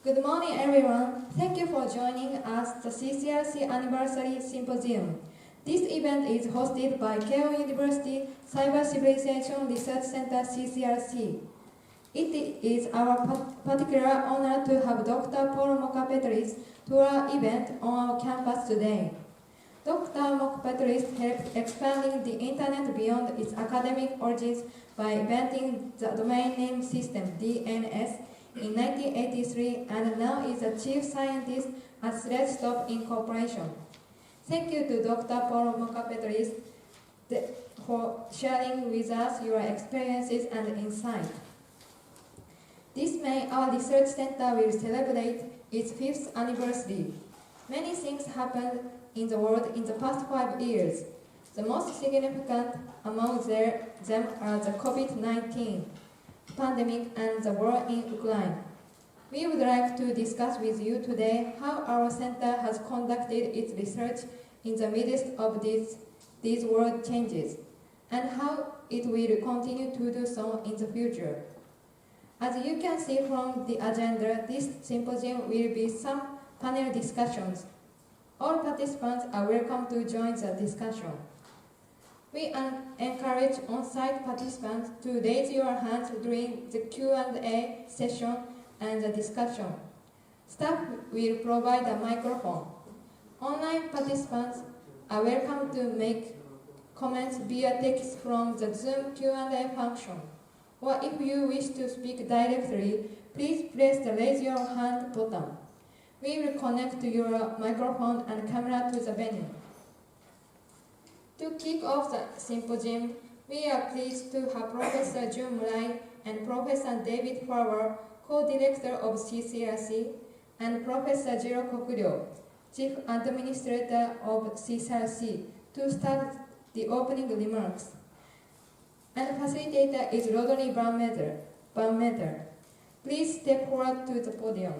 Good morning, everyone. Thank you for joining us the CCRC Anniversary Symposium. This event is hosted by Keio University Cyber Civilization Research Center CCRC. It is our particular honor to have Dr. Paul Mockapetris to our event on our campus today. Dr. Mockapetris helped expanding the internet beyond its academic origins by inventing the domain name system DNS in 1983 and now is the chief scientist at ThreatSTOP Incorporation. Thank you to Dr. Paul Mockapetris for sharing with us your experiences and insight. This May, our research center will celebrate its 5th anniversary. Many things happened in the world in the past 5 years. The most significant among them are the COVID-19 pandemic and the war in Ukraine. We would like to discuss with you today how our center has conducted its research in the midst of these world changes, and how it will continue to do so in the future. As you can see from the agenda, this symposium will be some panel discussions. All participants are welcome to join the discussion. We encourage on-site participants to raise your hands during the Q&A session and the discussion. Staff will provide a microphone. Online participants are welcome to make comments via text from the Zoom Q&A function. Or if you wish to speak directly, please press the raise your hand button. We will connect your microphone and camera to the venue. To kick off the symposium, we are pleased to have Professor Murai and Professor David Farber, co-director of CCRC, and Professor Jiro Kokuryo, chief administrator of CCRC, to start the opening remarks. And facilitator is Rodney Van Please step forward to the podium.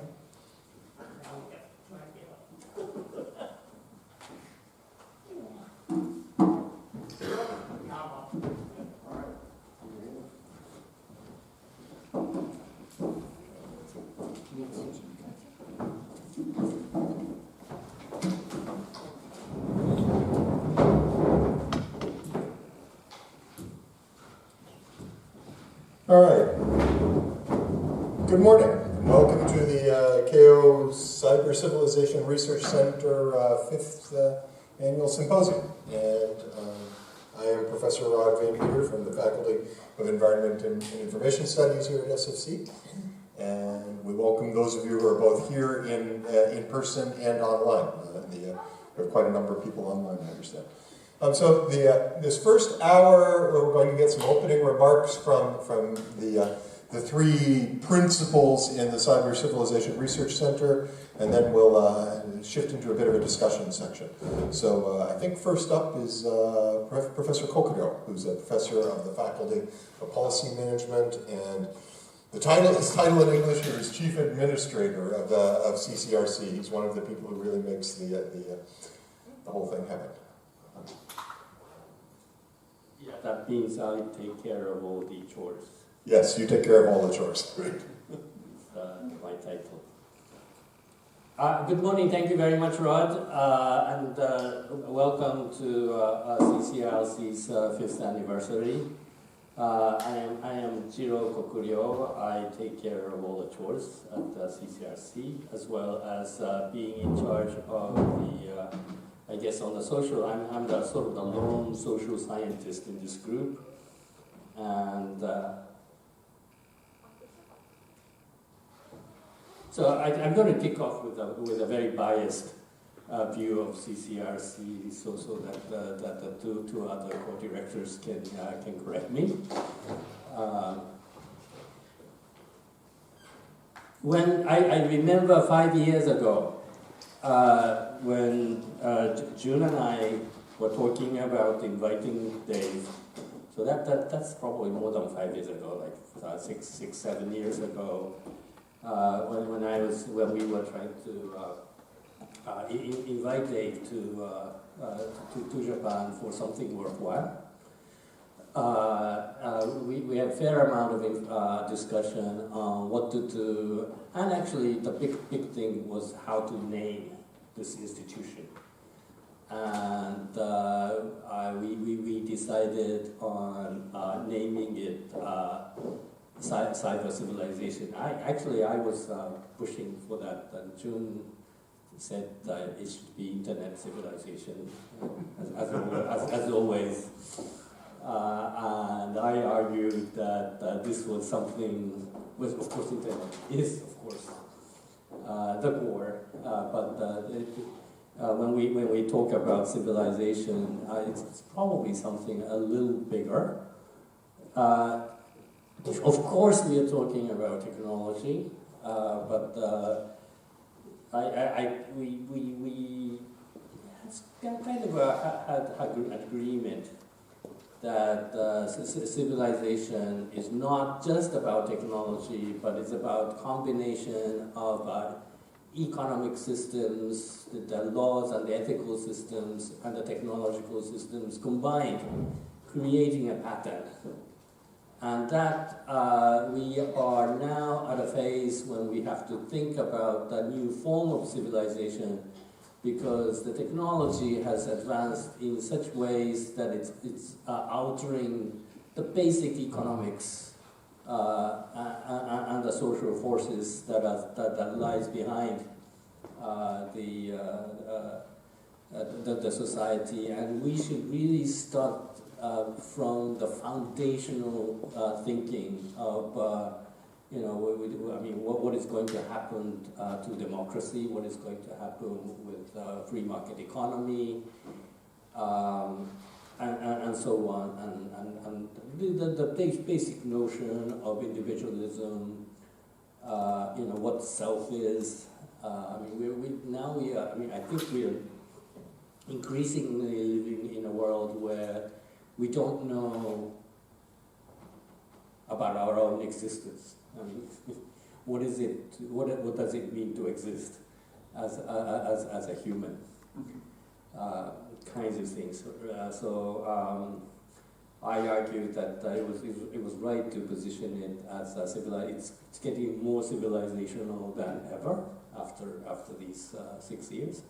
All right. Good morning. Welcome to the Keio Cyber Civilization Research Center 5th Annual Symposium. And I am Professor Rod Van Peter from the Faculty of Environment and Information Studies here at SFC. And we welcome those of you who are both here in person and online. We have quite a number of people online, I understand. So this first hour, we're going to get some opening remarks from the three principals in the Cyber Civilization Research Center, and then we'll shift into a bit of a discussion section. So I think first up is Professor Kokuryo, who's a professor of the Faculty of Policy Management, and his title in English here is Chief Administrator of CCRC. He's one of the people who really makes the whole thing happen. Yeah, that means I take care of all the chores. Yes, you take care of all the chores. Right. My title. Good morning, thank you very much, Rod, and welcome to CCRC's 5th anniversary. I am Jiro Kokuryo. I take care of all the chores at CCRC, as well as being in charge of the I guess on the social, I'm the sort of the lone social scientist in this group, and so I'm going to kick off with a very biased view of CCRC, so that the two other co-directors can correct me. When I remember 5 years ago. When June and I were talking about inviting Dave, so that's probably more than 5 years ago, like 7 years ago, when we were trying to invite Dave to Japan for something worthwhile. we have a fair amount of discussion on what to do, and actually the big thing was how to name this institution. And we decided on naming it Cyber Civilization. I was pushing for that, and June said that it should be Internet Civilization, as always. And I argued that this was something, was of course Internet is of course the core, but when we talk about civilization, it's probably something a little bigger. Of course, we are talking about technology, but we kind of had an agreement that civilization is not just about technology, but it's about combination of economic systems, the laws and the ethical systems, and the technological systems combined, creating a pattern. And that we are now at a phase when we have to think about a new form of civilization, because the technology has advanced in such ways that it's altering the basic economics and the social forces that lies behind the society, and we should really start from the foundational thinking of what is going to happen to democracy, what is going to happen with free market economy, and so on, and the basic notion of individualism, what self is. I think we are increasingly living in a world where we don't know about our own existence. What is it? What does it mean to exist as a human? Kinds of things. I argued that it was right to position it as a civilization. It's getting more civilizational than ever after these 6 years.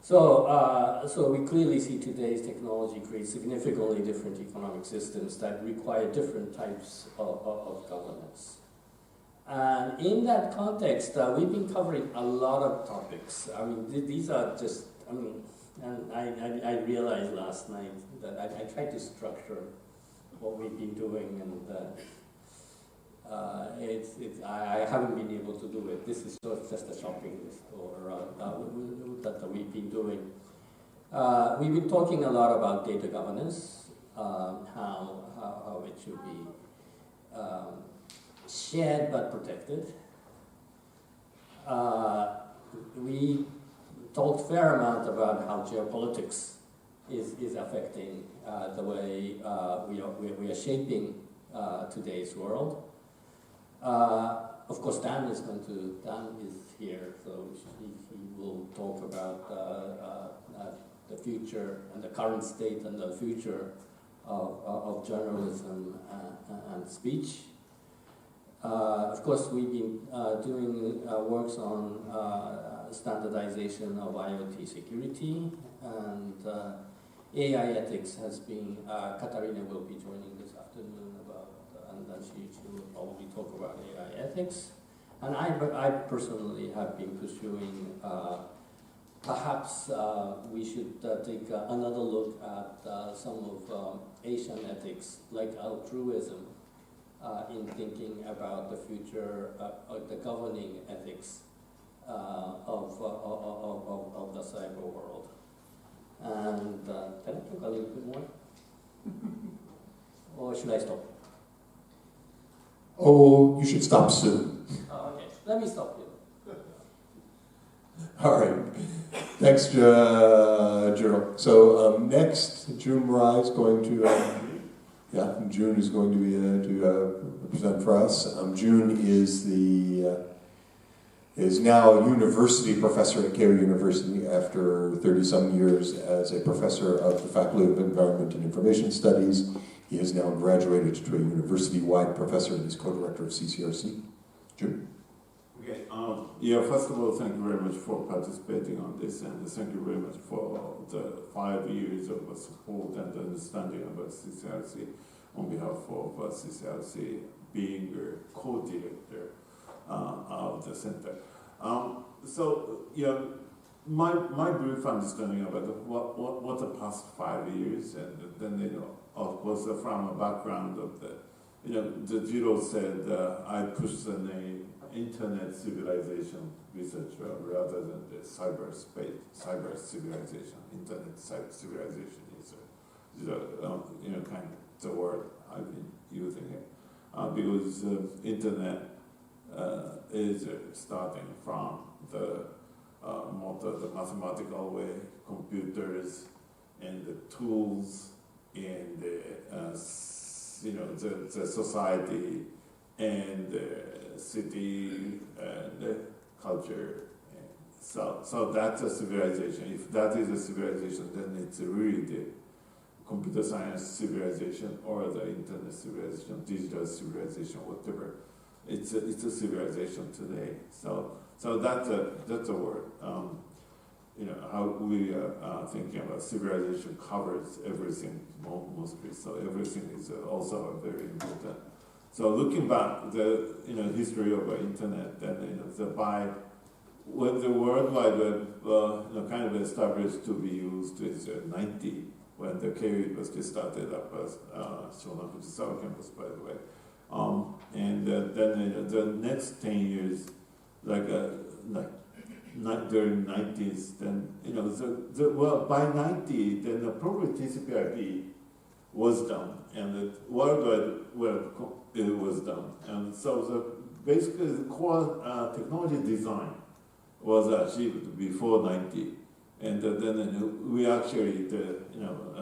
So we clearly see today's technology create significantly different economic systems that require different types of governance. And in that context, we've been covering a lot of topics. These are just, and I realized last night that I tried to structure what we've been doing, and I haven't been able to do it. This is just a shopping list that we've been doing. We've been talking a lot about data governance, how it should be shared but protected. We talked a fair amount about how geopolitics is affecting the way we are shaping today's world. Of course, Dan is here, so he will talk about the future and the current state and the future of journalism and speech. Of course, we've been doing works on standardization of IoT security, and AI ethics has been, Katarina will be joining this afternoon and she will probably talk about AI ethics. And I personally have been pursuing, perhaps we should take another look at some of Asian ethics, like altruism, in thinking about the future of the governing ethics of the cyber world. And can I talk a little bit more? Or should I stop? Oh, you should stop soon. Oh, okay. Let me stop here. All right. Thanks, Jiro. So next, June Murai is going to, June is going to be to present for us. June is the is now a university professor at Keio University after 30-some years as a professor of the Faculty of Environment and Information Studies. He has now graduated to a university-wide professor and is co-director of CCRC. Jim? Okay. Yeah, first of all, thank you very much for participating on this, and thank you very much for the 5 years of support and understanding about CCRC on behalf of CCRC being a co-director of the center. So, yeah, my brief understanding about what the past 5 years, and then, you know, of course, from a background of the Jiro said, I push the name Internet civilization researcher rather than the cyber civilization. Internet civilization is kind of the word I've been using it because Internet is starting from the mathematical way, computers and the tools and the society and the city and the culture. So that's a civilization. If that is a civilization, then it's really the computer science civilization or the internet civilization, digital civilization, whatever. It's a civilization today. So that's a word. How we are thinking about civilization covers everything mostly. So everything is also very important. So looking back the history of the internet, and when the World Wide Web kind of established to be used is 90 when the Keio University started up as Shonan Fujisawa campus, by the way. And then the next 10 years, during 90s, then by 90, then probably TCP/IP was done, and the World Wide Web was done, and so basically the core technology design was achieved before 90, and then we actually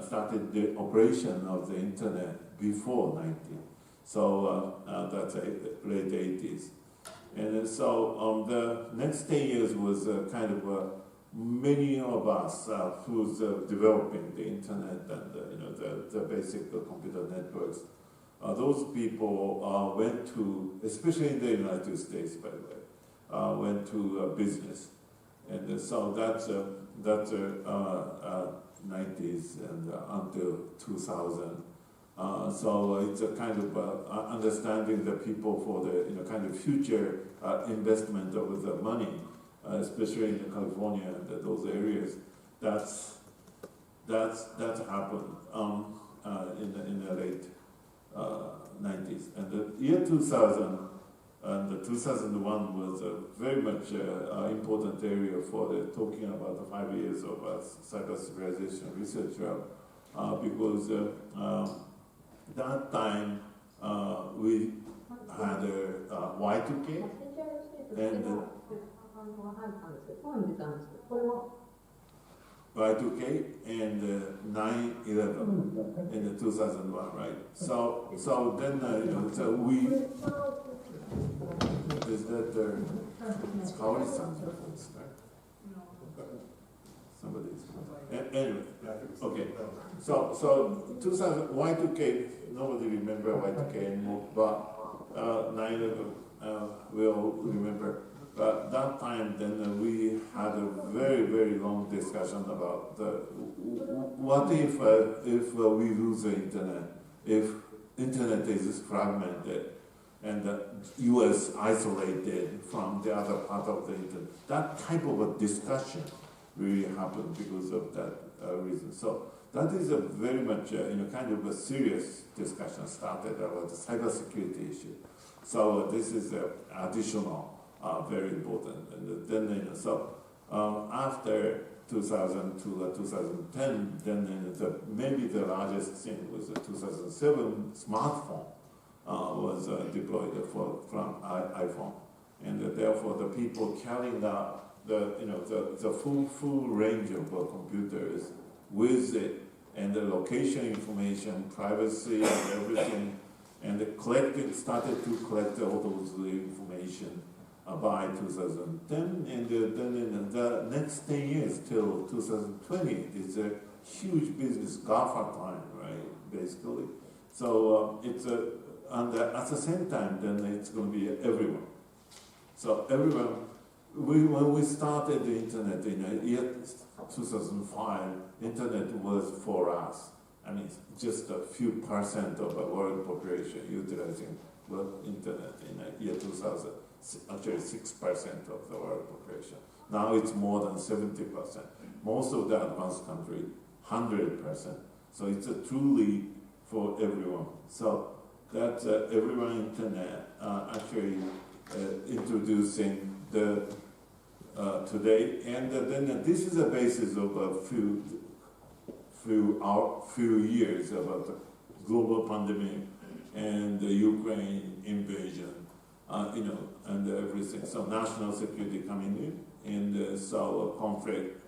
started the operation of the internet before 90, so that's late 80s. And so the next 10 years was kind of many of us who's developing the internet and the basic computer networks. Those people went to, especially in the United States, by the way, went to business, and so that's 90s and until 2000. So it's a kind of understanding the people for the kind of future investment of the money, especially in California and those areas. That's happened in the late 90s, and the year 2000 and the 2001 was very much important area for talking about the 5 years of cyber civilization research, because that time we had Y2K and Y2K and 9/11 in the 2001, right? So then so we is that it's Kaori-san somebody's anyway. Okay. So 2000 Y2K, nobody remember Y2K anymore, but 9/11 we'll remember. But that time, then we had a very, very long discussion about what if we lose the internet, if internet is fragmented, and the U.S. isolated from the other part of the internet. That type of a discussion really happened because of that reason. So that is a very much kind of a serious discussion started about the cybersecurity issue. So this is additional. Very important, and then after 2000 to 2010, then maybe the largest thing was the 2007 smartphone was deployed from iPhone, and therefore the people carrying out the full range of computers with it, and the location information, privacy, and everything, and started to collect all those information. by 2010, and then in the next 10 years till 2020, it's a huge business GAFA time, right, basically. So it's and at the same time, then it's going to be everyone. So everyone, when we started the internet in the year 2005, internet was for us. I mean, just a few percent of the world population utilizing the internet in the year 2000. Actually 6% of the world population. Now it's more than 70%. Most of the advanced countries, 100%. So it's truly for everyone. So that's everyone internet actually introducing the today, and then this is the basis of a few years about the global pandemic and the Ukraine invasion. And everything. So national security coming in, and so conflict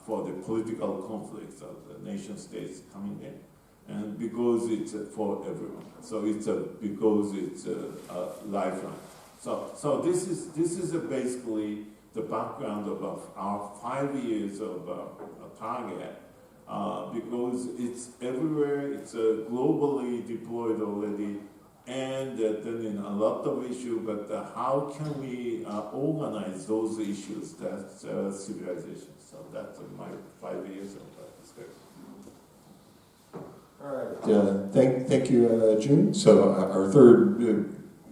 for the political conflicts of the nation states coming in, and because it's for everyone. So it's because it's a lifeline. So this is basically the background of our 5 years of target, because it's everywhere. It's globally deployed already. And then in a lot of issues, but how can we organize those issues? That's civilization. So that's my 5 years of experience. All right. Thank you, Jun. So our third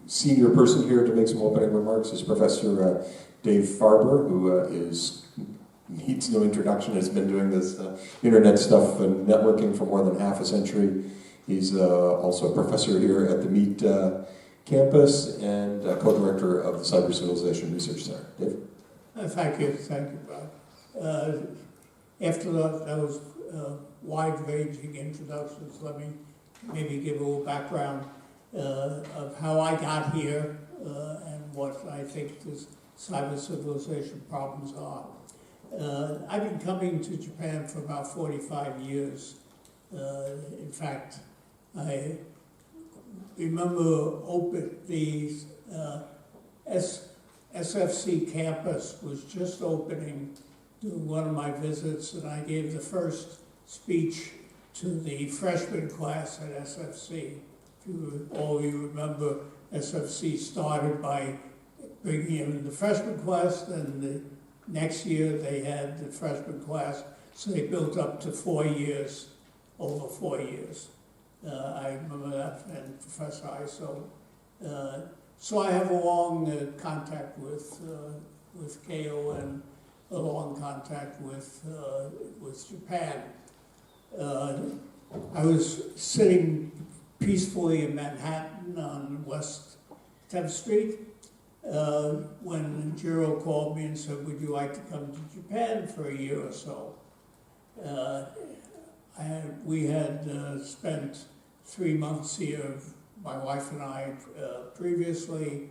senior person here to make some opening remarks is Professor Dave Farber, who needs no introduction, has been doing this internet stuff and networking for more than half a century. He's also a professor here at the Mita campus and co-director of the Cyber Civilization Research Center. Dave? Thank you, Bob. After those wide-ranging introductions, let me maybe give a little background of how I got here and what I think the cyber civilization problems are. I've been coming to Japan for about 45 years. In fact, I remember the SFC campus was just opening during one of my visits, and I gave the first speech to the freshman class at SFC. If all of you remember, SFC started by bringing in the freshman class, then the next year they had the freshman class, so they built up to 4 years. Over 4 years. I remember that, and Professor Iso. So I have a long contact with Keio and a long contact with Japan. I was sitting peacefully in Manhattan on West 10th Street when Jiro called me and said, "Would you like to come to Japan for a year or so?" We had spent 3 months here, my wife and I, previously,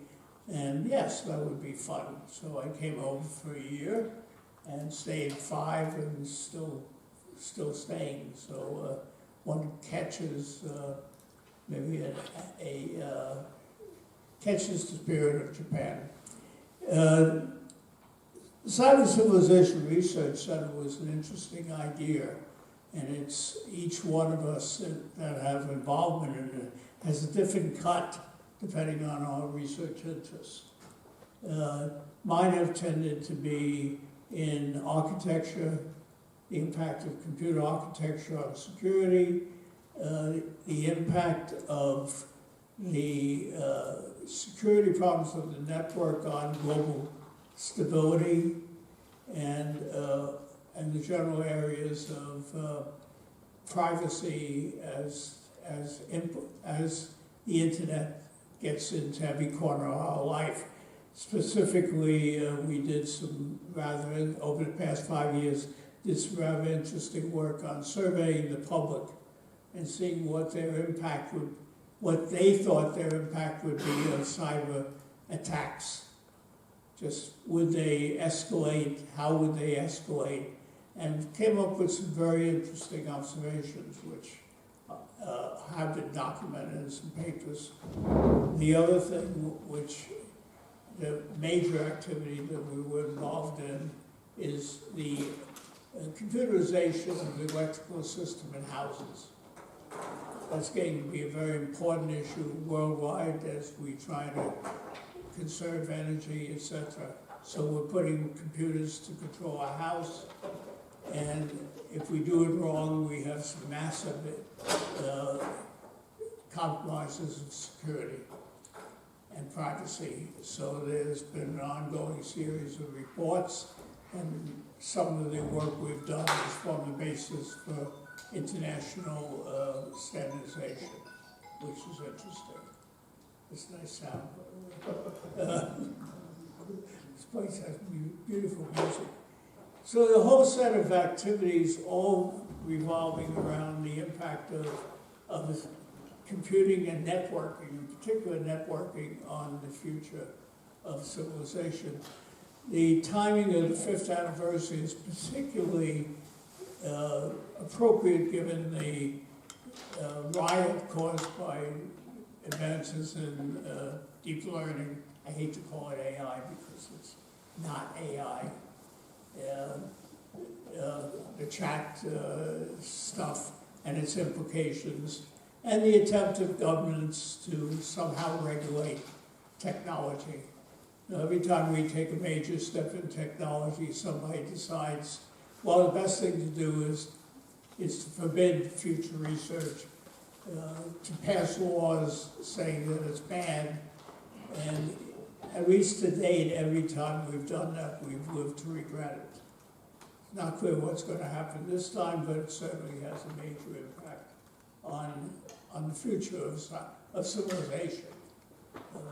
and yes, that would be fun. So I came over for a year and stayed 5 and still staying. So one catches maybe catches the spirit of Japan. The Cyber Civilization Research Center was an interesting idea. And it's each one of us that have involvement in it has a different cut depending on our research interests. Mine have tended to be in architecture, the impact of computer architecture on security, the impact of the security problems of the network on global stability, and the general areas of privacy as the internet gets into every corner of our life. Specifically, we did some over the past 5 years, did some rather interesting work on surveying the public and seeing what they thought their impact would be on cyber attacks. Just would they escalate? How would they escalate? And came up with some very interesting observations, which have been documented in some papers. The other thing which the major activity that we were involved in is the computerization of the electrical system in houses. That's going to be a very important issue worldwide as we try to conserve energy, etc. So we're putting computers to control our house, and if we do it wrong, we have some massive compromises of security and privacy. So there's been an ongoing series of reports, and some of the work we've done is form the basis for international standardization, which is interesting. It's nice sound, by the way. This place has beautiful music. So the whole set of activities all revolving around the impact of computing and networking, in particular networking, on the future of civilization. The timing of the 5th anniversary is particularly appropriate given the riot caused by advances in deep learning. I hate to call it AI because it's not AI. The chat stuff and its implications, and the attempt of governments to somehow regulate technology. Every time we take a major step in technology, somebody decides, well, the best thing to do is to forbid future research, to pass laws saying that it's bad. And at least to date, every time we've done that, we've lived to regret it. It's not clear what's going to happen this time, but it certainly has a major impact on the future of civilization,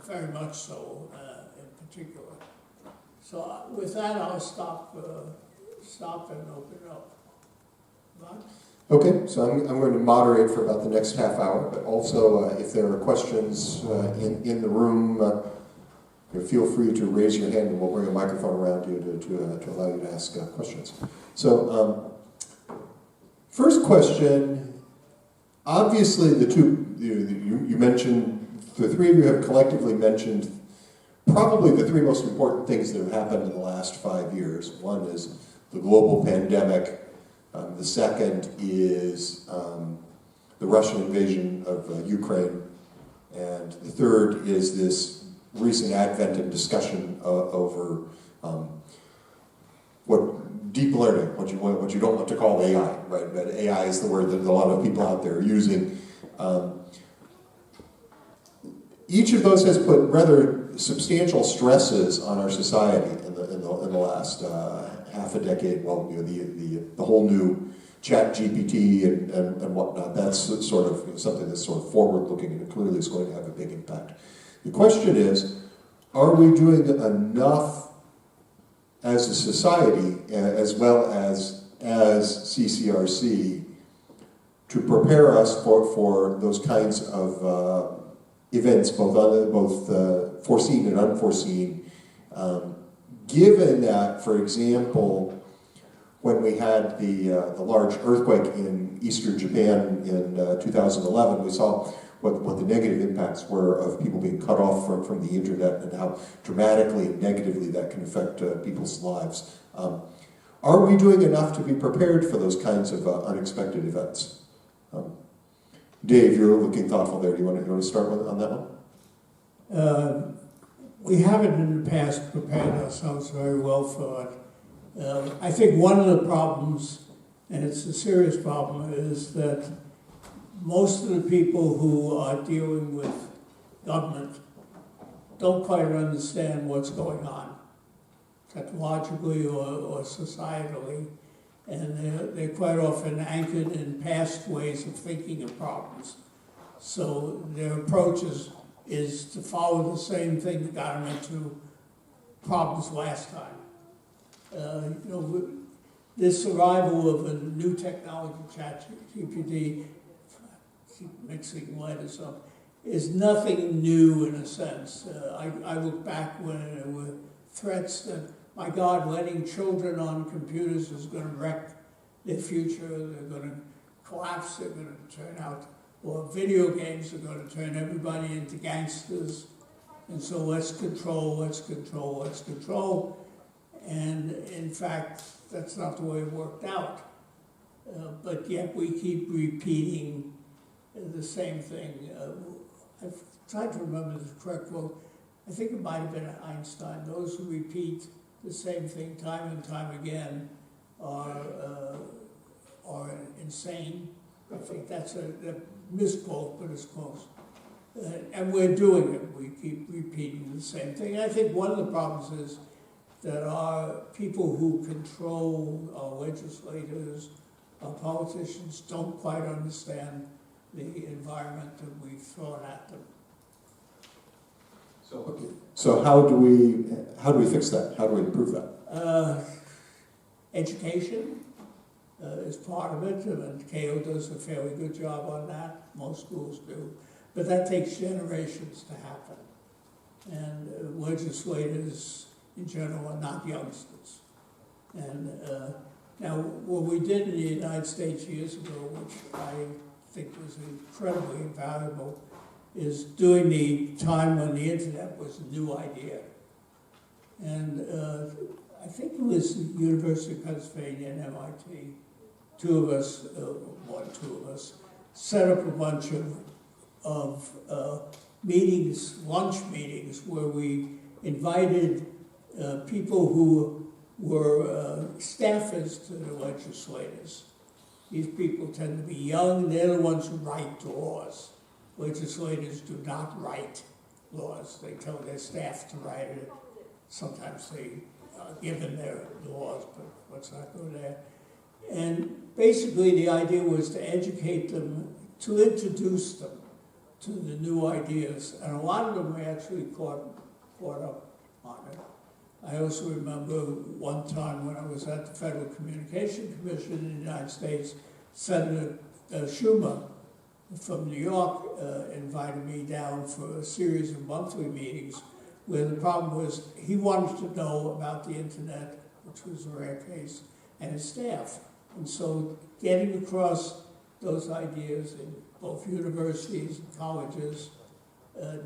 very much so in particular. So with that, I'll stop and open it up. Ron? Okay, so I'm going to moderate for about the next half hour, but also if there are questions in the room, feel free to raise your hand and we'll bring a microphone around you to allow you to ask questions. So, first question, obviously the two, you mentioned, the three of you have collectively mentioned probably the three most important things that have happened in the last 5 years. One is the global pandemic. The second is the Russian invasion of Ukraine. And the third is this recent advent and discussion over what deep learning, what you don't want to call AI, right? But AI is the word that a lot of people out there are using. Each of those has put rather substantial stresses on our society in the last half a decade. Well, the whole new Chat GPT and whatnot. That's sort of something that's sort of forward-looking and clearly is going to have a big impact. The question is, are we doing enough as a society, as well as CCRC, to prepare us for those kinds of events, both foreseen and unforeseen, given that, for example, when we had the large earthquake in eastern Japan in 2011, we saw what the negative impacts were of people being cut off from the internet and how dramatically and negatively that can affect people's lives. Are we doing enough to be prepared for those kinds of unexpected events? Dave, you're looking thoughtful there. Do you want to start on that one? We haven't in the past prepared ourselves very well for it. I think one of the problems, and it's a serious problem, is that most of the people who are dealing with government don't quite understand what's going on, technologically or societally, and they're quite often anchored in past ways of thinking of problems. So their approach is to follow the same thing that got them into problems last time. This arrival of a new technology, ChatGPT, keep mixing letters up, is nothing new in a sense. I look back when there were threats that, my God, letting children on computers is going to wreck their future, they're going to collapse, they're going to turn out, or video games are going to turn everybody into gangsters. And so let's control, let's control, let's control. And in fact, that's not the way it worked out. But yet we keep repeating the same thing. I've tried to remember the correct quote. I think it might have been Einstein. Those who repeat the same thing time and time again are insane. I think that's a misquote, but it's close. And we're doing it. We keep repeating the same thing. And I think one of the problems is that our people who control our legislators, our politicians, don't quite understand the environment that we've thrown at them. So how do we fix that? How do we improve that? Education is part of it, and Keio does a fairly good job on that. Most schools do. But that takes generations to happen. And legislators in general are not youngsters. And now, what we did in the United States years ago, which I think was incredibly invaluable, is during the time when the internet was a new idea. And I think it was the University of Pennsylvania and MIT, two of us, set up a bunch of meetings, lunch meetings, where we invited people who were staffers to the legislators. These people tend to be young, they're the ones who write laws. Legislators do not write laws. They tell their staff to write it. Sometimes they give them their laws, but let's not go there. And basically the idea was to educate them, to introduce them to the new ideas. And a lot of them were actually caught up on it. I also remember one time when I was at the Federal Communication Commission in the United States, Senator Schumer from New York invited me down for a series of monthly meetings where the problem was he wanted to know about the internet, which was a rare case, and his staff. And so getting across those ideas in both universities and colleges,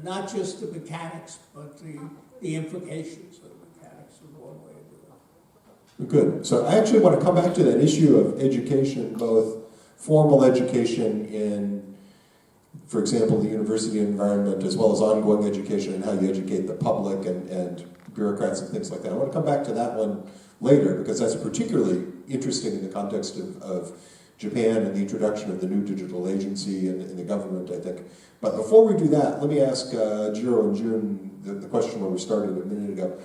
not just the mechanics, but the implications of the mechanics is one way of doing it. Good. So I actually want to come back to that issue of education, both formal education in, for example, the university environment, as well as ongoing education and how you educate the public and bureaucrats and things like that. I want to come back to that one later because that's particularly interesting in the context of Japan and the introduction of the new digital agency in the government, I think. But before we do that, let me ask Jiro and Jun the question where we started a minute ago,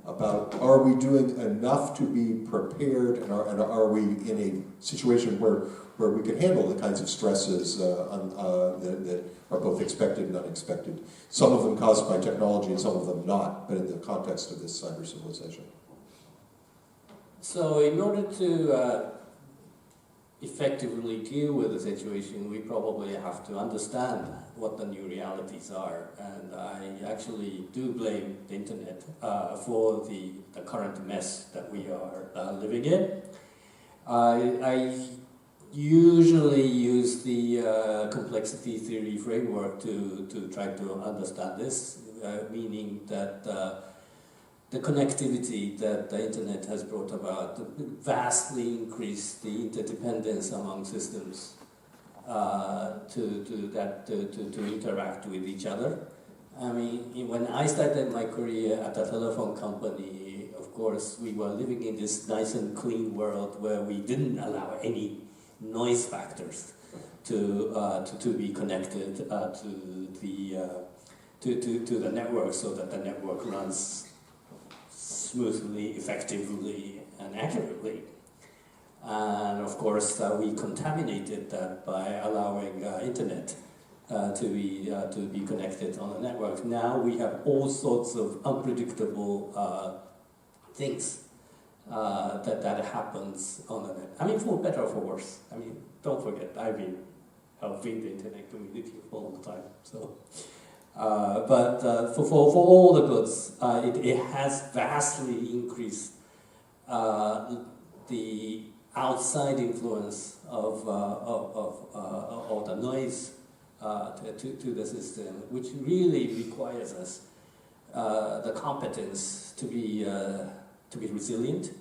about are we doing enough to be prepared, and are we in a situation where we can handle the kinds of stresses that are both expected and unexpected, some of them caused by technology and some of them not, but in the context of this cyber civilization? So in order to effectively deal with the situation, we probably have to understand what the new realities are. And I actually do blame the internet for the current mess that we are living in. I usually use the complexity theory framework to try to understand this, meaning that the connectivity that the internet has brought about vastly increased the interdependence among systems to interact with each other. I mean, when I started my career at a telephone company, of course, we were living in this nice and clean world where we didn't allow any noise factors to be connected to the network, so that the network runs smoothly, effectively, and accurately. And of course, we contaminated that by allowing internet to be connected on the network. Now we have all sorts of unpredictable things that happens on the net. I mean, for better or for worse. I mean, don't forget, I've been helping the internet community for a long time. So. But for all the goods, it has vastly increased the outside influence of the noise to the system, which really requires us the competence to be resilient,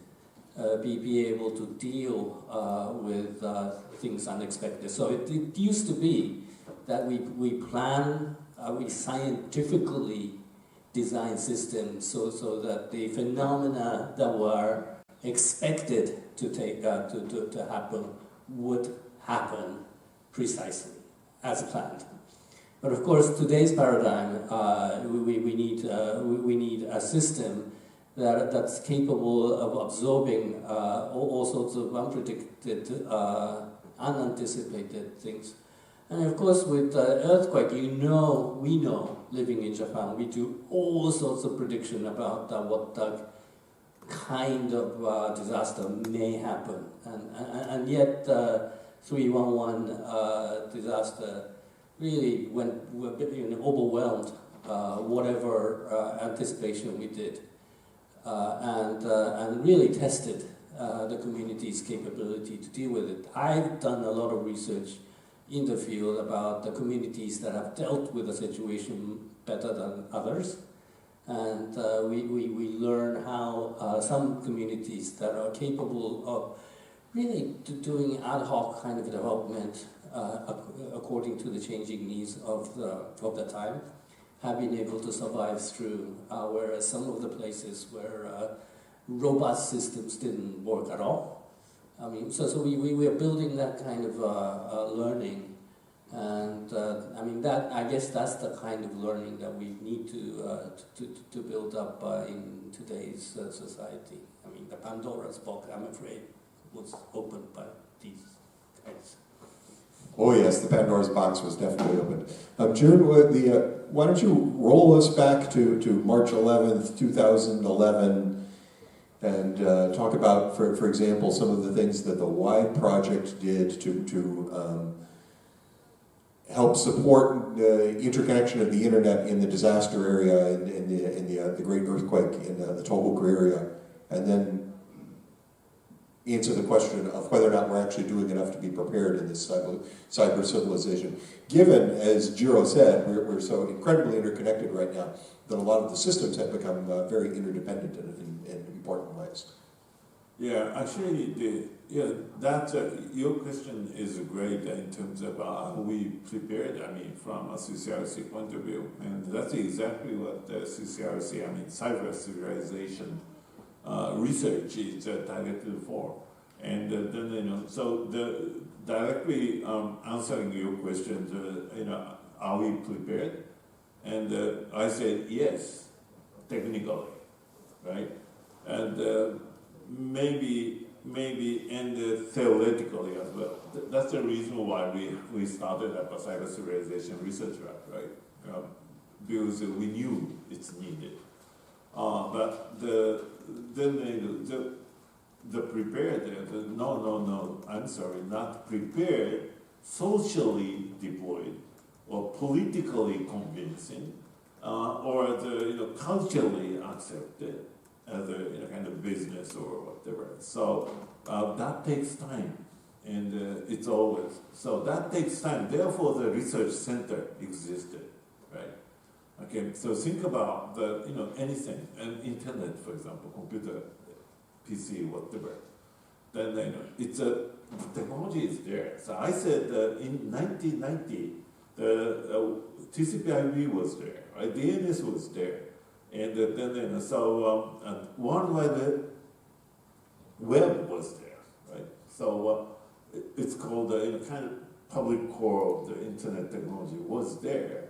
be able to deal with things unexpected. So it used to be that we plan, we scientifically design systems so that the phenomena that were expected to happen would happen precisely as planned. But of course, today's paradigm, we need a system that's capable of absorbing all sorts of unpredicted, unanticipated things. And of course, with earthquake, we know, living in Japan, we do all sorts of prediction about what kind of disaster may happen. And yet, 311 disaster really overwhelmed whatever anticipation we did, and really tested the community's capability to deal with it. I've done a lot of research in the field about the communities that have dealt with the situation better than others, and we learn how some communities that are capable of really doing ad hoc kind of development according to the changing needs of the time have been able to survive through, whereas some of the places where robust systems didn't work at all. I mean, so we are building that kind of learning, and I guess that's the kind of learning that we need to build up in today's society. I mean, the Pandora's box, I'm afraid, was opened by these guys. Oh yes, the Pandora's box was definitely opened. June, why don't you roll us back to March 11th, 2011, and talk about, for example, some of the things that the Y project did to help support the interconnection of the internet in the disaster area, in the great earthquake in the Tohoku area, and then answer the question of whether or not we're actually doing enough to be prepared in this cyber civilization. Given, as Jiro said, we're so incredibly interconnected right now that a lot of the systems have become very interdependent in important ways. Yeah, actually, your question is great in terms of how we prepared, from a CCRC point of view. And that's exactly what the CCRC, cyber civilization research is directed for. And then, so directly answering your question, are we prepared? And I said yes, technically, right? And maybe and theoretically as well. That's the reason why we started up a cyber civilization research lab, right? Because we knew it's needed. But the prepared, no, I'm sorry, not prepared, socially deployed, or politically convincing, or culturally accepted as a kind of business or whatever. So that takes time, and it's always. So that takes time. Therefore, the research center existed, right? Okay, so think about anything, and internet, for example, computer, PC, whatever. Then the technology is there. So I said in 1990, the TCP/IP was there, right? DNS was there, and then World Wide Web was there, right? So it's called kind of public core of the internet technology was there.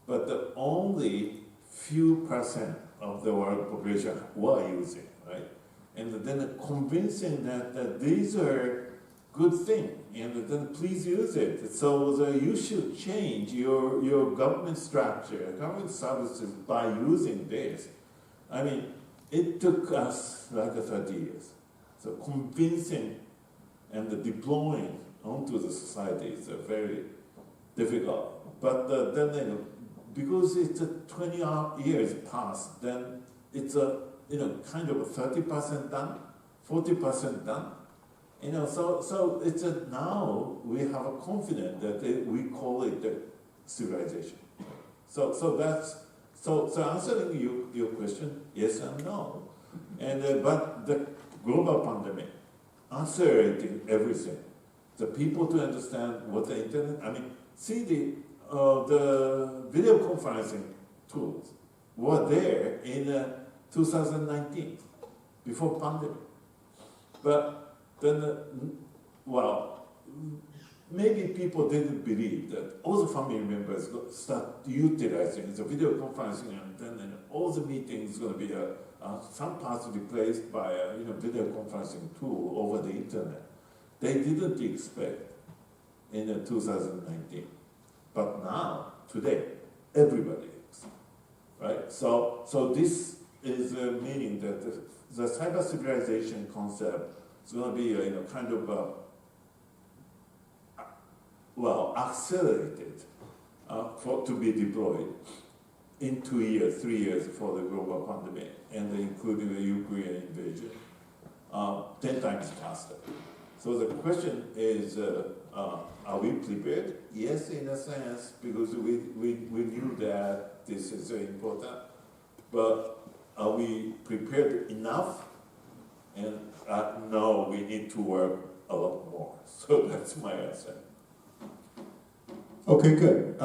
But the only few percent of the world population were using, right? And then convincing that these are good things, and then please use it. So you should change your government structure, government services by using this. It took us like 30 years. So convincing and deploying onto the society is very difficult. But then because it's 20 years past, then it's kind of 30% done, 40% done. So it's now we have a confidence that we call it the civilization. So answering your question, yes and no. And but the global pandemic accelerating everything. The people to understand what the internet. I mean, see the video conferencing tools were there in 2019 before pandemic. But then, well, maybe people didn't believe that all the family members start utilizing the video conferencing, and then all the meetings going to be some parts replaced by a video conferencing tool over the internet. They didn't expect in 2019, but now today everybody is, right? So this is meaning that the cyber civilization concept is going to be kind of accelerated to be deployed in 2 years, 3 years for the global pandemic, and including the Ukraine invasion, 10 times faster. So the question is, are we prepared? Yes, in a sense, because we knew that this is very important, but are we prepared enough? And no, we need to work a lot more. So that's my answer. Okay, good.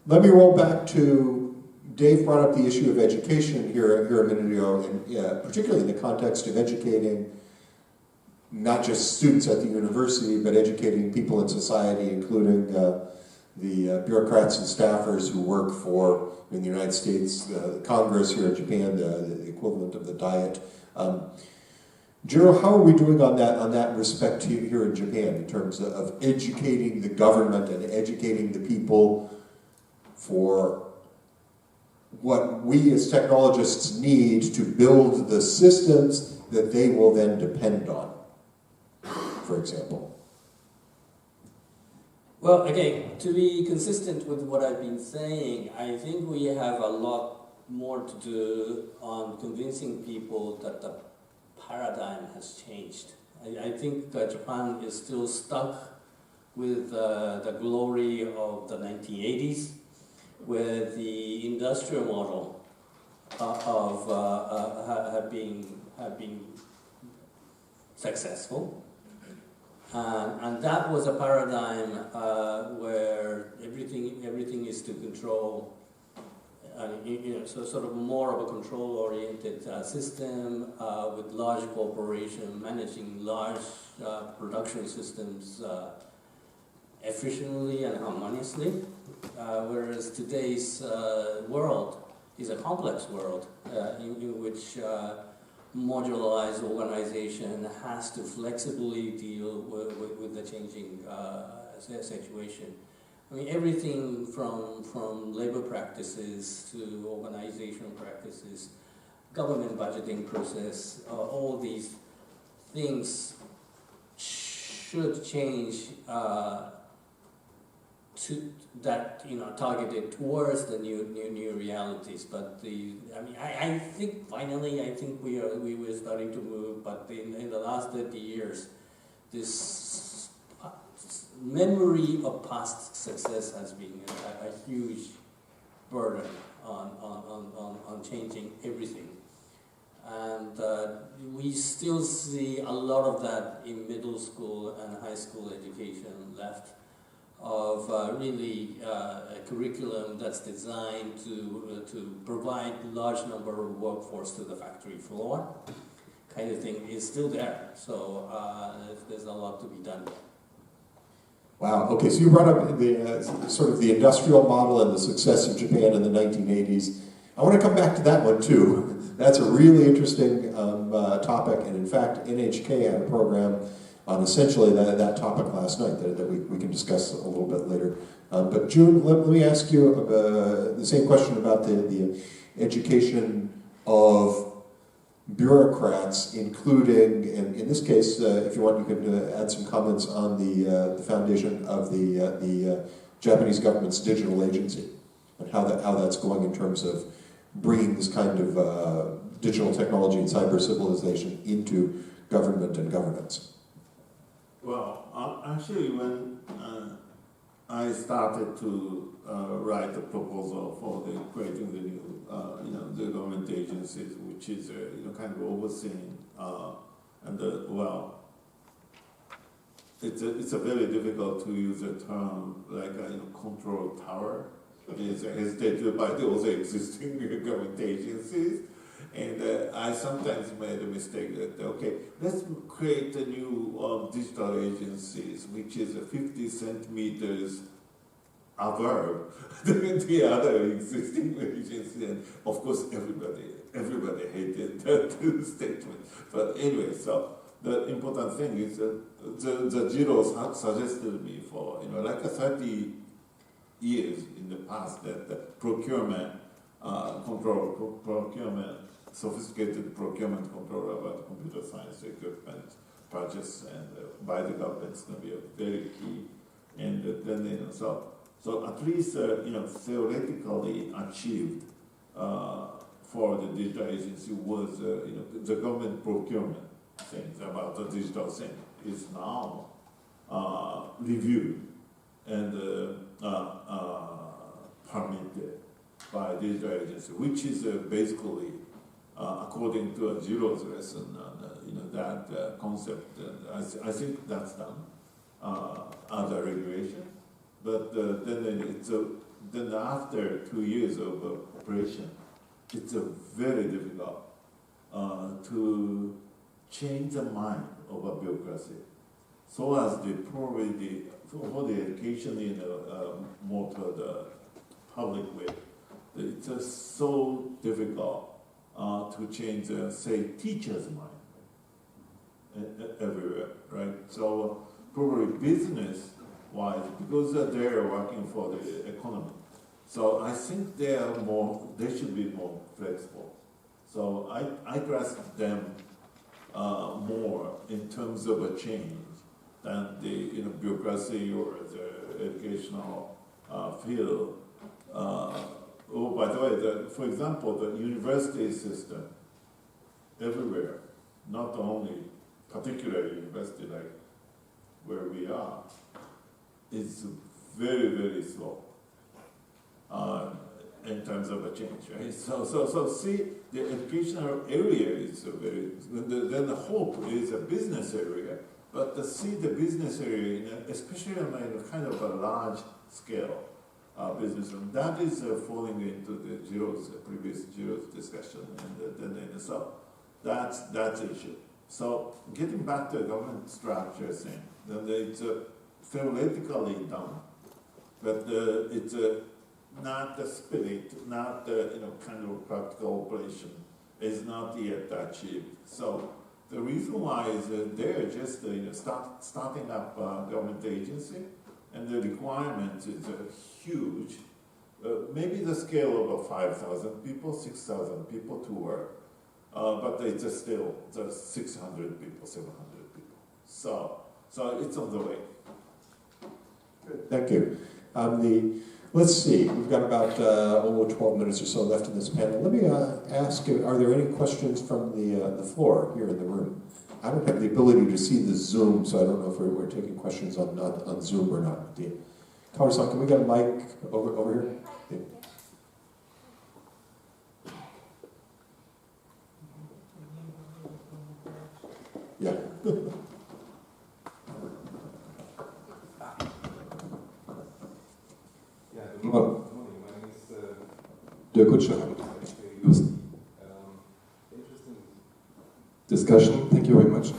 Let me roll back to Dave brought up the issue of education here a minute ago, and particularly in the context of educating not just students at the university, but educating people in society, including the bureaucrats and staffers who work for, in the United States, the Congress, here in Japan, the equivalent of the Diet. Jiro, how are we doing on that respect here in Japan in terms of educating the government and educating the people for what we as technologists need to build the systems that they will then depend on, for example? Well, again, to be consistent with what I've been saying, I think we have a lot more to do on convincing people that the paradigm has changed. I think that Japan is still stuck with the glory of the 1980s, where the industrial model have been successful. And that was a paradigm where everything is to control, so sort of more of a control-oriented system with large corporation managing large production systems efficiently and harmoniously, whereas today's world is a complex world in which modularized organization has to flexibly deal with the changing situation. I mean, everything from labor practices to organizational practices, government budgeting process, all these things should change to that, targeted towards the new realities. But I think finally, we were starting to move. But in the last 30 years, this memory of past success has been a huge burden on changing everything. And we still see a lot of that in middle school and high school education left, of really a curriculum that's designed to provide large number of workforce to the factory floor, kind of thing, is still there. So there's a lot to be done. Wow. Okay. So you brought up the sort of the industrial model and the success of Japan in the 1980s. I want to come back to that one too. That's a really interesting topic, and in fact, NHK had a program on essentially that topic last night that we can discuss a little bit later. But June, let me ask you the same question about the education of bureaucrats, including, and in this case, if you want, you can add some comments on the foundation of the Japanese government's digital agency and how that's going in terms of bringing this kind of digital technology and cyber civilization into government and governance. Well, actually, when I started to write a proposal for creating the new, the government agencies, which is kind of overseeing it's a very difficult to use a term like control tower. It's hesitated by those existing government agencies. And I sometimes made a mistake that, okay, let's create a new digital agencies, which is 50 centimeters above the other existing agencies. And of course, everybody hated that statement. But anyway, so the important thing is the Jiro suggested me for, like 30 years in the past that the procurement, sophisticated procurement control about computer science equipment purchase and by the government is going to be a very key. And then, so at least, theoretically achieved for the digital agency was, the government procurement things about the digital thing is now reviewed and permitted by digital agency, which is basically according to Jiro's lesson, that concept. I think that's done as a regulation, but then after 2 years of operation, it's very difficult to change the mind of a bureaucracy, so as for the education in more to the public way. It's so difficult to change, say, teachers' mind everywhere, right? So probably business-wise, because they're working for the economy. So I think they should be more flexible. So I trust them more in terms of a change than the bureaucracy or the educational field. Oh, by the way, for example, the university system everywhere, not only particular university like where we are, is very, very slow in terms of a change, right? So see, the educational area is very, then the hope is a business area, but to see the business area, especially on a kind of a large scale business, and that is falling into the previous Jiro's discussion, and then so that's the issue. So getting back to the government structure thing, then it's theoretically done, but it's not the spirit, not the kind of practical operation is not yet achieved. So the reason why is that they're just starting up government agency, and the requirement is huge. Maybe the scale of 5,000 people, 6,000 people to work, but it's still 600 people, 700 people. So it's on the way. Good, thank you. Let's see, we've got about almost 12 minutes or so left in this panel. Let me ask, are there any questions from the floor here in the room? I don't have the ability to see the Zoom, so I don't know if we're taking questions on Zoom or not. Kaori-san, can we get a mic over here? Yeah. Good morning. My name is Dirk Kutscher. Interesting discussion. Thank you very much.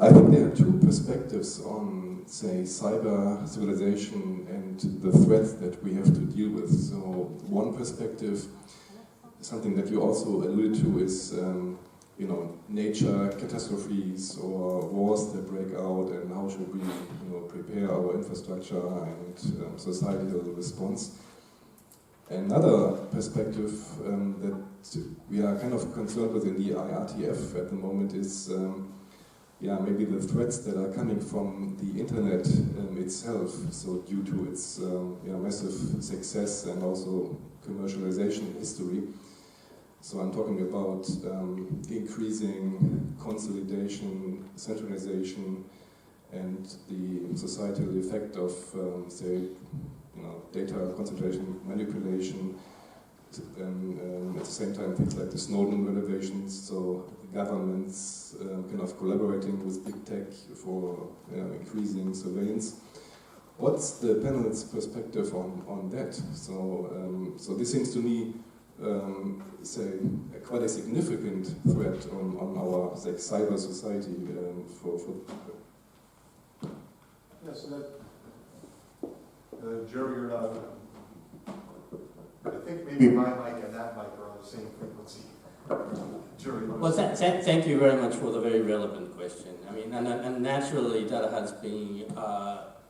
I think there are two perspectives on, say, cyber civilization and the threats that we have to deal with. So one perspective, something that you also alluded to, is nature catastrophes or wars that break out, and how should we prepare our infrastructure and societal response. Another perspective that we are kind of concerned with in the IRTF at the moment is maybe the threats that are coming from the internet itself, so due to its massive success and also commercialization history. So I'm talking about increasing consolidation, centralization, and the societal effect of, say, data concentration, manipulation, at the same time things like the Snowden revelations, so governments kind of collaborating with big tech for increasing surveillance. What's the panel's perspective on that? So this seems to me, say, quite a significant threat on our cyber society for Yeah, so that, Jiro, you're not, I think maybe my mic and that mic are on the same frequency. Jiro, well, thank you very much for the very relevant question. I mean, and naturally that has been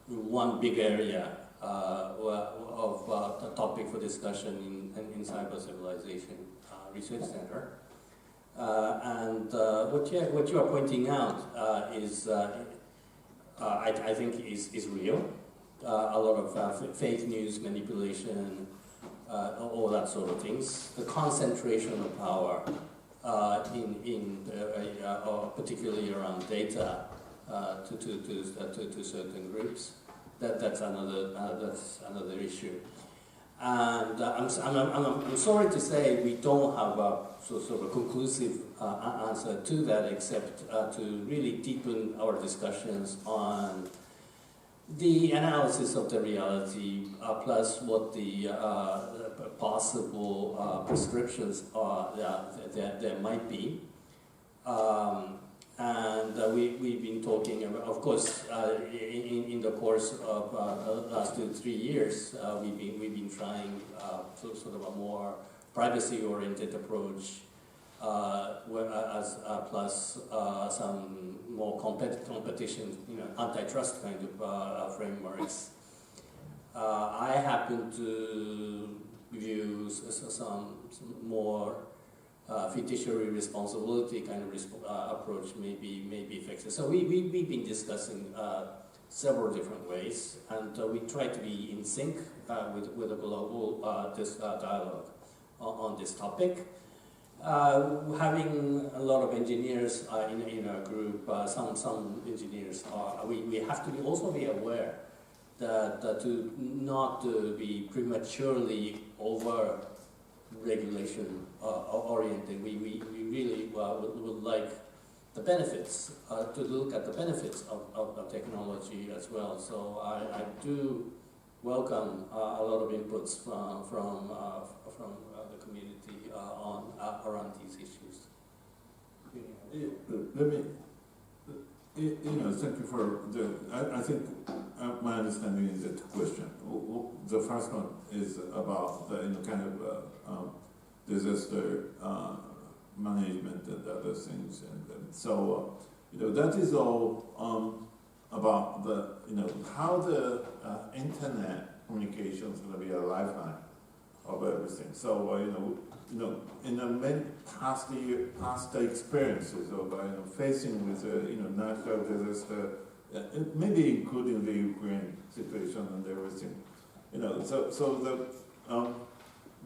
one big area of the topic for discussion in Cyber Civilization Research Center. And what you are pointing out is, I think, is real. A lot of fake news manipulation, all that sort of things. The concentration of power particularly around data to certain groups. That's another issue. And I'm sorry to say we don't have a sort of a conclusive answer to that, except to really deepen our discussions on the analysis of the reality, plus what the possible prescriptions are there might be. We've been talking about, of course, in the course of last 2-3 years, we've been trying sort of a more privacy-oriented approach, plus some more competition, antitrust kind of frameworks. I happen to view some more fiduciary responsibility kind of approach may be effective. So we've been discussing several different ways, and we try to be in sync with a global dialogue on this topic. Having a lot of engineers in our group, some engineers we have to also be aware that to not be prematurely over regulation oriented. We really would like the benefits, to look at the benefits of technology as well. So I do welcome a lot of inputs from the community around these issues. Let me, thank you for I think my understanding is that question. The first one is about the kind of disaster management and other things, and so that is all about the how the internet communication is going to be a lifeline of everything. So in the many past experiences of facing with natural disaster, maybe including the Ukraine situation and everything,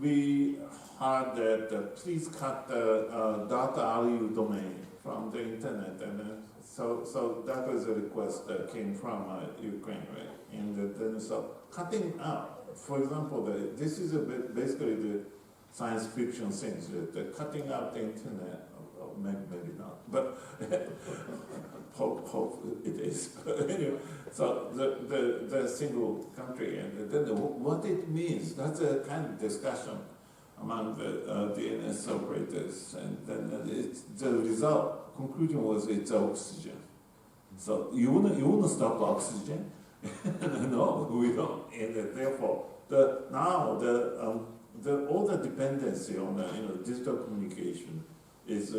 we heard that please cut the data alley domain from the internet, and so that was a request that came from Ukraine, right? And then so cutting out, for example, this is basically the science fiction things, that cutting out the internet, maybe not, but hope it is. But anyway, so the single country, and then what it means, that's a kind of discussion among the DNS operators, and then the result, conclusion was it's oxygen. So you wanna stop oxygen? No, we don't, and therefore all the dependency on digital communication is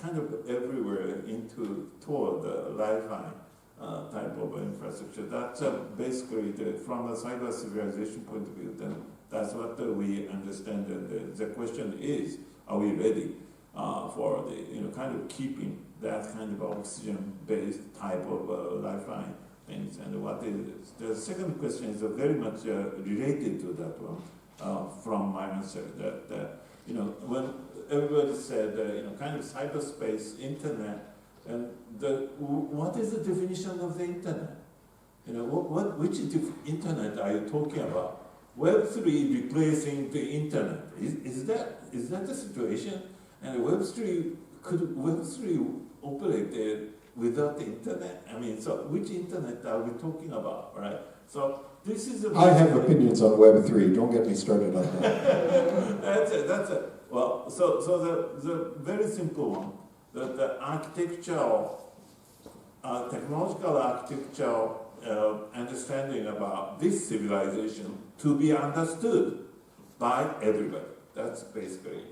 kind of everywhere toward the lifeline type of infrastructure. That's basically from a cyber civilization point of view. Then that's what we understand. And the question is, are we ready for the kind of keeping that kind of oxygen-based type of lifeline things? And what is it? The second question is very much related to that one. From my answer, that when everybody said kind of cyberspace, internet And what is the definition of the internet? You know, which internet are you talking about? Web3 replacing the internet, is that the situation? And could Web3 operate without the internet? I mean, so which internet are we talking about, right? So this is I have opinions on Web3. Don't get me started on that. That's it. Well, so the very simple one, the architectural, technological architectural understanding about this civilization to be understood by everybody. That's basically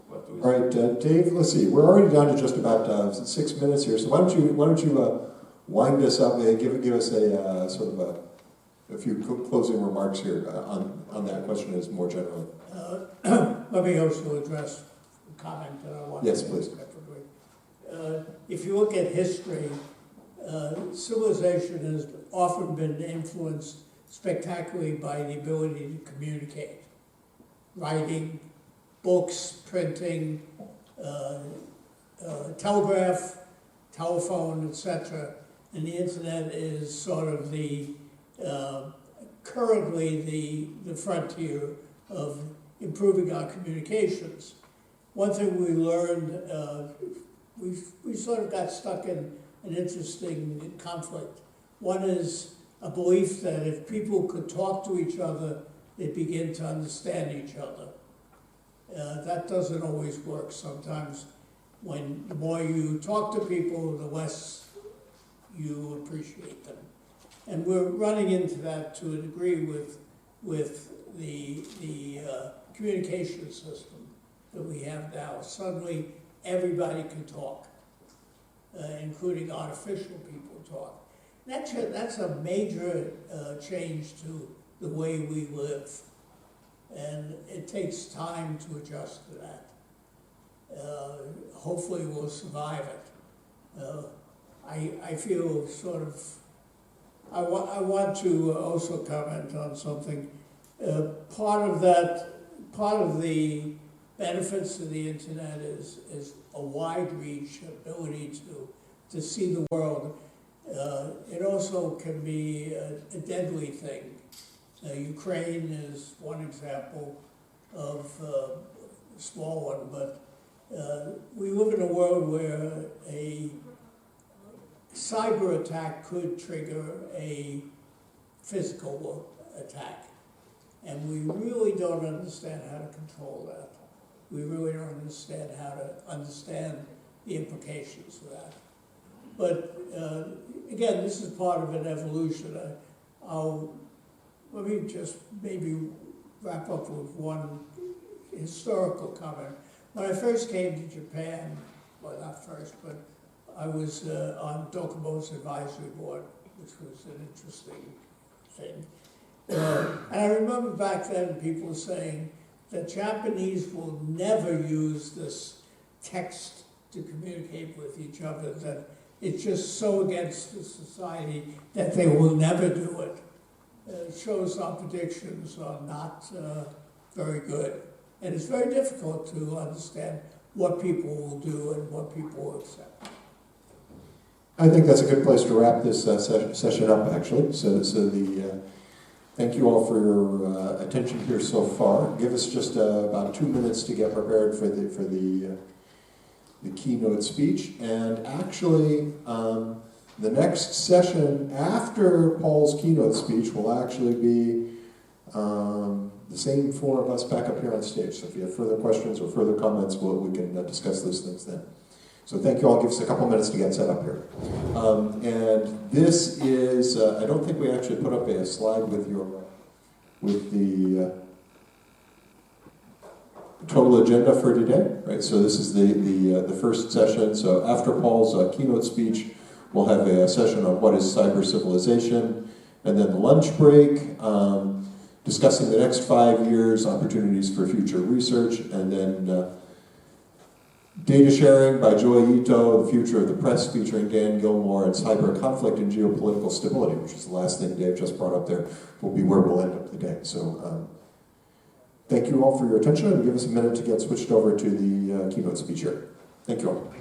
what we. All right, Dave. Let's see. We're already down to just about 6 minutes here. So why don't you wind us up and give us a sort of a few closing remarks here on that question as more generally. Let me also address a comment that I want Yes, to please. separately. If you look at history, civilization has often been influenced spectacularly by the ability to communicate. Writing, books, printing, telegraph, telephone, etc. And the internet is sort of currently the frontier of improving our communications. One thing we learned, we sort of got stuck in an interesting conflict. One is a belief that if people could talk to each other, they'd begin to understand each other. That doesn't always work. Sometimes the more you talk to people, the less you appreciate them. And we're running into that to a degree with the communication system that we have now. Suddenly, everybody can talk, including artificial people talk. That's a major change to the way we live, and it takes time to adjust to that. Hopefully, we'll survive it. I feel sort of. I want to also comment on something. Part of the benefits of the internet is a wide reach, ability to see the world. It also can be a deadly thing. Ukraine is one example of a small one, but we live in a world where a cyber attack could trigger a physical attack. And we really don't understand how to control that. We really don't understand how to understand the implications of that. But again, this is part of an evolution. Let me just maybe wrap up with one historical comment. When I first came to Japan, well, not first, but I was on Docomo's advisory board, which was an interesting thing. And I remember back then people saying that Japanese will never use this text to communicate with each other, that it's just so against the society that they will never do it. It shows our predictions are not very good. And it's very difficult to understand what people will do and what people will accept. I think that's a good place to wrap this session up, actually. Thank you all for your attention here so far. Give us just about 2 minutes to get prepared for the keynote speech. And actually, the next session after Paul's keynote speech will actually be the same four of us back up here on stage. So if you have further questions or further comments, we can discuss those things then. So thank you all. Give us a couple minutes to get set up here. And this is, I don't think we actually put up a slide with the total agenda for today, right? So this is the first session. So after Paul's keynote speech, we'll have a session on what is cyber civilization, and then the lunch break, discussing the next 5 years, opportunities for future research, and then data sharing by Joy Ito, the future of the press, featuring Dan Gilmore, and cyber conflict and geopolitical stability, which is the last thing Dave just brought up there, will be where we'll end up the day. So thank you all for your attention, and give us a minute to get switched over to the keynote speech here. Thank you all.